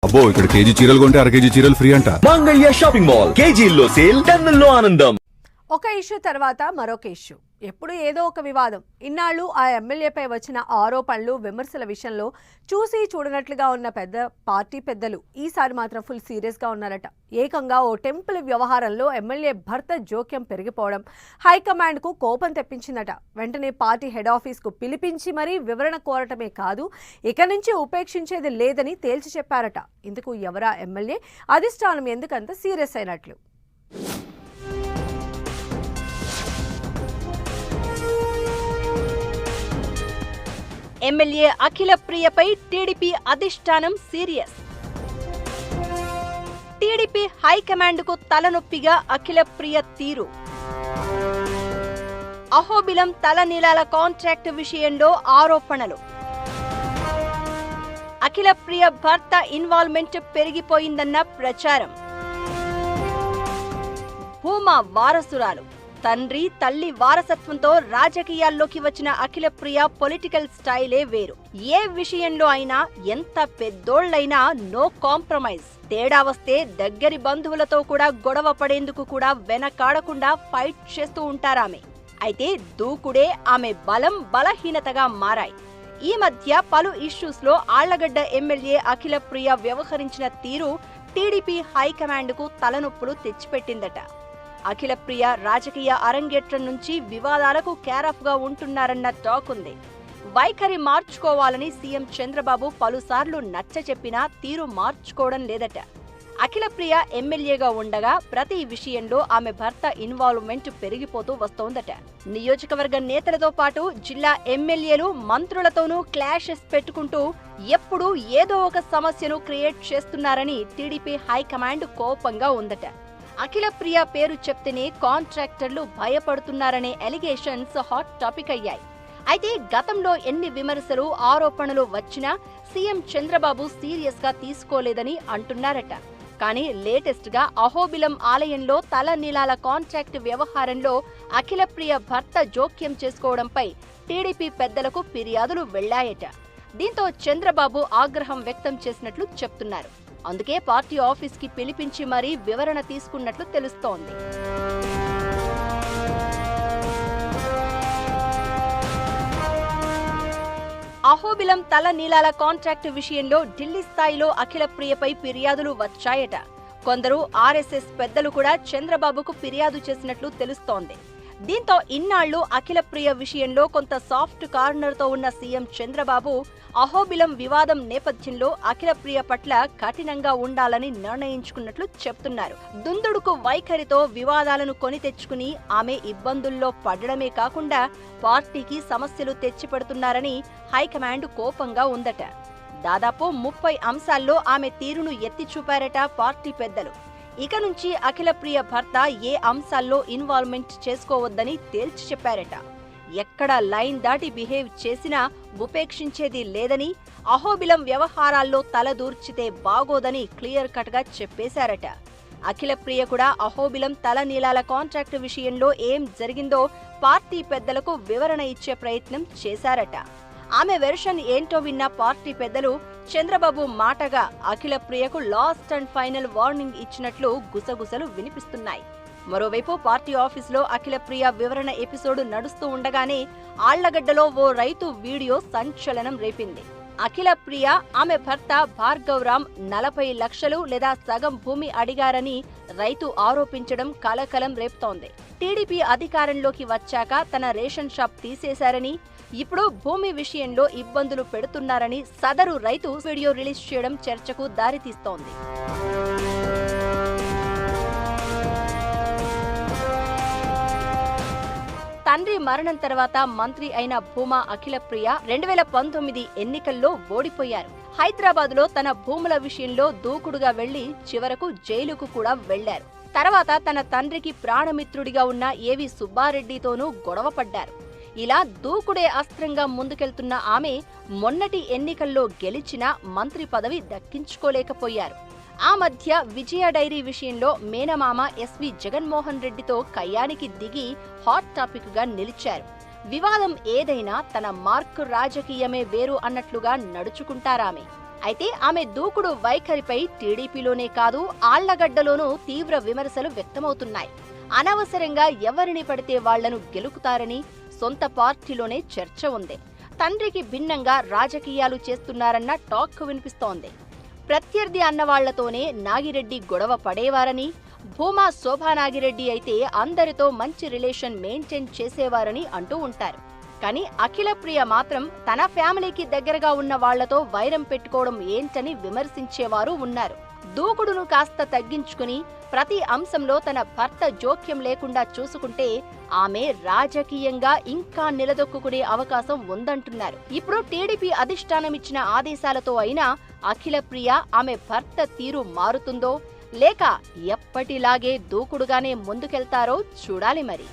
అబ్బో ఇక్కడ కేజీ చీరలు కొంటే అర కేజీ చీరలు ఫ్రీ అంట. మంగళ్య షాపింగ్ మాల్, కేజీల్లో సేల్, టన్నుల్లో ఆనందం. ఒక ఇష్యూ తర్వాత మరొక ఇష్యూ, ఎప్పుడు ఏదో ఒక వివాదం. ఇన్నాళ్ళు ఆ ఎమ్మెల్యేపై వచ్చిన ఆరోపణలు, విమర్శల విషయంలో చూసి చూడనట్లుగా ఉన్న పార్టీ పెద్దలు ఈసారి మాత్రం ఫుల్ సీరియస్గా ఉన్నారట. ఏకంగా ఓ టెంపుల్ వ్యవహారంలో ఎమ్మెల్యే భర్త జోక్యం పెరిగిపోవడం హైకమాండ్కు కోపం తెప్పించిందట. వెంటనే పార్టీ హెడ్ ఆఫీస్కు పిలిపించి మరీ వివరణ కోరటమే కాదు, ఇక నుంచి ఉపేక్షించేది లేదని తేల్చి చెప్పారట. ఇందుకు ఎవరా ఎమ్మెల్యే, అధిష్టానం ఎందుకంత సీరియస్ అయినట్లు? ఎమ్మెల్యే అఖిలప్రియపై టీడీపీ అధిష్టానం సీరియస్. టీడీపీ హైకమాండ్కు తలనొప్పిగా అఖిలప్రియ తీరు. అహోబిలం తలనీలాల కాంట్రాక్ట్ విషయంలో ఆరోపణలు. అఖిలప్రియ భర్త ఇన్వాల్వ్మెంట్ పెరిగిపోయిందన్న ప్రచారం. భూమా వారసురాలు, తండ్రి తల్లి వారసత్వంతో రాజకీయాల్లోకి వచ్చిన అఖిలప్రియ పొలిటికల్ స్టైలే వేరు. ఏ విషయంలో అయినా ఎంత పెద్దోళ్లైనా నో కాంప్రమైజ్. తేడా వస్తే దగ్గరి బంధువులతో కూడా గొడవ పడేందుకు కూడా వెనకాడకుండా ఫైట్ చేస్తూ ఉంటారామె. అయితే దూకుడే ఆమె బలం బలహీనతగా మారాయి. ఈ మధ్య పలు ఇష్యూస్ లో ఆళ్లగడ్డ ఎమ్మెల్యే అఖిలప్రియ వ్యవహరించిన తీరు టీడీపీ హైకమాండ్కు తలనొప్పులు తెచ్చిపెట్టిందట. అఖిలప్రియ రాజకీయ అరంగేట్రం నుంచి వివాదాలకు కేరాఫ్ గా ఉంటున్నారన్న టాక్ ఉంది. వైఖరి మార్చుకోవాలని సీఎం చంద్రబాబు పలుసార్లు నచ్చచెప్పినా తీరు మార్చుకోవడం లేదట. అఖిలప్రియ ఎమ్మెల్యేగా ఉండగా ప్రతి విషయంలో ఆమె భర్త ఇన్వాల్వ్మెంట్ పెరిగిపోతూ వస్తోందట. నియోజకవర్గ నేతలతో పాటు జిల్లా ఎమ్మెల్యేలు, మంత్రులతోనూ క్లాషెస్ పెట్టుకుంటూ ఎప్పుడూ ఏదో ఒక సమస్యను క్రియేట్ చేస్తున్నారని టీడీపీ హైకమాండ్ కోపంగా ఉందట. అఖిలప్రియ పేరు చెప్తేనే కాంట్రాక్టర్లు భయపడుతున్నారనే ఎలిగేషన్స్ హాట్ టాపిక్ అయ్యాయి. అయితే గతంలో ఎన్ని విమర్శలు, ఆరోపణలు వచ్చినా సీఎం చంద్రబాబు సీరియస్ గా తీసుకోలేదని అంటున్నారట. కానీ లేటెస్ట్ గా అహోబిలం ఆలయంలో తలనీలాల కాంట్రాక్ట్ వ్యవహారంలో అఖిలప్రియ భర్త జోక్యం చేసుకోవడంపై టీడీపీ పెద్దలకు ఫిర్యాదులు వెళ్లాయట. దీంతో చంద్రబాబు ఆగ్రహం వ్యక్తం చేసినట్లు చెప్తున్నారు. అందుకే పార్టీ ఆఫీస్ కి పిలిపించి మరీ వివరణ తీసుకున్నట్లు తెలుస్తోంది. అహోబిలం తలనీలాల కాంట్రాక్ట్ విషయంలో ఢిల్లీ స్థాయిలో అఖిలప్రియపై ఫిర్యాదులు వచ్చాయట. కొందరు ఆర్ఎస్ఎస్ పెద్దలు కూడా చంద్రబాబుకు ఫిర్యాదు చేసినట్లు తెలుస్తోంది. దీంతో ఇన్నాళ్లు అఖిలప్రియ విషయంలో కొంత సాఫ్ట్ కార్నర్ తో ఉన్న సీఎం చంద్రబాబు అహోబిలం వివాదం నేపథ్యంలో అఖిలప్రియ పట్ల కఠినంగా ఉండాలని నిర్ణయించుకున్నట్లు చెప్తున్నారు. దుందుడుకు వైఖరితో వివాదాలను కొని తెచ్చుకుని ఆమె ఇబ్బందుల్లో పడడమే కాకుండా పార్టీకి సమస్యలు తెచ్చిపెడుతున్నారని హైకమాండ్ కోపంగా ఉందట. దాదాపు 30 అంశాల్లో ఆమె తీరును ఎత్తి చూపారట పార్టీ పెద్దలు. ఇక నుంచి అఖిలప్రియ భర్త ఏ అంశాల్లో ఇన్వాల్వ్మెంట్ చేసుకోవద్దని తేల్చి చెప్పారట. ఎక్కడ లైన్ దాటి బిహేవ్ చేసినా ఉపేక్షించేది లేదని, అహోబిలం వ్యవహారాల్లో తలదూర్చితే బాగోదని క్లియర్ కట్ గా చెప్పేశారట. అఖిలప్రియ కూడా అహోబిలం తలనీలాల కాంట్రాక్ట్ విషయంలో ఏం జరిగిందో పార్టీ పెద్దలకు వివరణ ఇచ్చే ప్రయత్నం చేశారట. ఆమె వెర్షన్ ఏంటో విన్న పార్టీ పెద్దలు చంద్రబాబు మాటగా అఖిలప్రియకు లాస్ట్ అండ్ ఫైనల్ వార్నింగ్ ఇచ్చినట్లు గుసగుసలు వినిపిస్తున్నాయి. మరోవైపు పార్టీ ఆఫీసులో అఖిలప్రియ వివరణ ఎపిసోడ్ నడుస్తూ ఉండగానే ఆళ్లగడ్డలో ఓ రైతు వీడియో సంచలనం రేపింది. అఖిలప్రియ, ఆమె భర్త భార్గవరామ్ 40 లక్షలు లేదా సగం భూమి అడిగారని రైతు ఆరోపించడం కలకలం రేపుతోంది. టీడీపీ అధికారంలోకి వచ్చాక తన రేషన్ షాప్ తీసేశారని, ఇప్పుడు భూమి విషయంలో ఇబ్బందులు పెడుతున్నారని సదరు రైతు వీడియో రిలీజ్ చేయడం చర్చకు దారితీస్తోంది. తండ్రి మరణం తర్వాత మంత్రి అయిన భూమా అఖిలప్రియ 2019 ఎన్నికల్లో ఓడిపోయారు. హైదరాబాద్లో తన భూముల విషయంలో దూకుడుగా వెళ్లి చివరకు జైలుకు కూడా వెళ్లారు. తర్వాత తన తండ్రికి ప్రాణమిత్రుడిగా ఉన్న ఏవి సుబ్బారెడ్డితోనూ గొడవపడ్డారు. ఇలా దూకుడే అస్త్రంగా ముందుకెళ్తున్న ఆమె మొన్నటి ఎన్నికల్లో గెలిచినా మంత్రి పదవి దక్కించుకోలేకపోయారు. ఆ మధ్య విజయ డైరీ విషయంలో మేనమామ ఎస్వి జగన్మోహన్ రెడ్డితో కయ్యానికి దిగి హాట్ టాపిక్ గా నిలిచారు. వివాదం ఏదైనా తన మార్క్ రాజకీయమే వేరు అన్నట్లుగా నడుచుకుంటారామె. అయితే ఆమె దూకుడు వైఖరిపై టీడీపీలోనే కాదు ఆళ్లగడ్డలోనూ తీవ్ర విమర్శలు వ్యక్తమవుతున్నాయి. అనవసరంగా ఎవరిని పడితే వాళ్లను గెలుకుతారని సొంత పార్టీలోనే చర్చ ఉంది. తండ్రికి భిన్నంగా రాజకీయాలు చేస్తున్నారన్న టాక్ వినిపిస్తోంది. ప్రత్యర్థి అన్నవాళ్లతోనే నాగిరెడ్డి గొడవ పడేవారని, భూమా శోభానాగిరెడ్డి అయితే అందరితో మంచి రిలేషన్ మెయింటైన్ చేసేవారని అంటూ ఉంటారు. కానీ అఖిలప్రియ మాత్రం తన ఫ్యామిలీకి దగ్గరగా ఉన్న వాళ్లతో వైరం పెట్టుకోవడం ఏంటని విమర్శించేవారు ఉన్నారు. దూకుడును కాస్త తగ్గించుకుని ప్రతి అంశంలో తన భర్త జోక్యం లేకుండా చూసుకుంటే ఆమె రాజకీయంగా ఇంకా నిలదొక్కునే అవకాశం ఉందంటున్నారు. ఇప్పుడు టీడీపీ అధిష్టానం ఇచ్చిన ఆదేశాలతో అయినా అఖిలప్రియ ఆమె భర్త తీరు మారుతుందో లేక ఎప్పటిలాగే దూకుడుగానే ముందుకెళ్తారో చూడాలి మరి.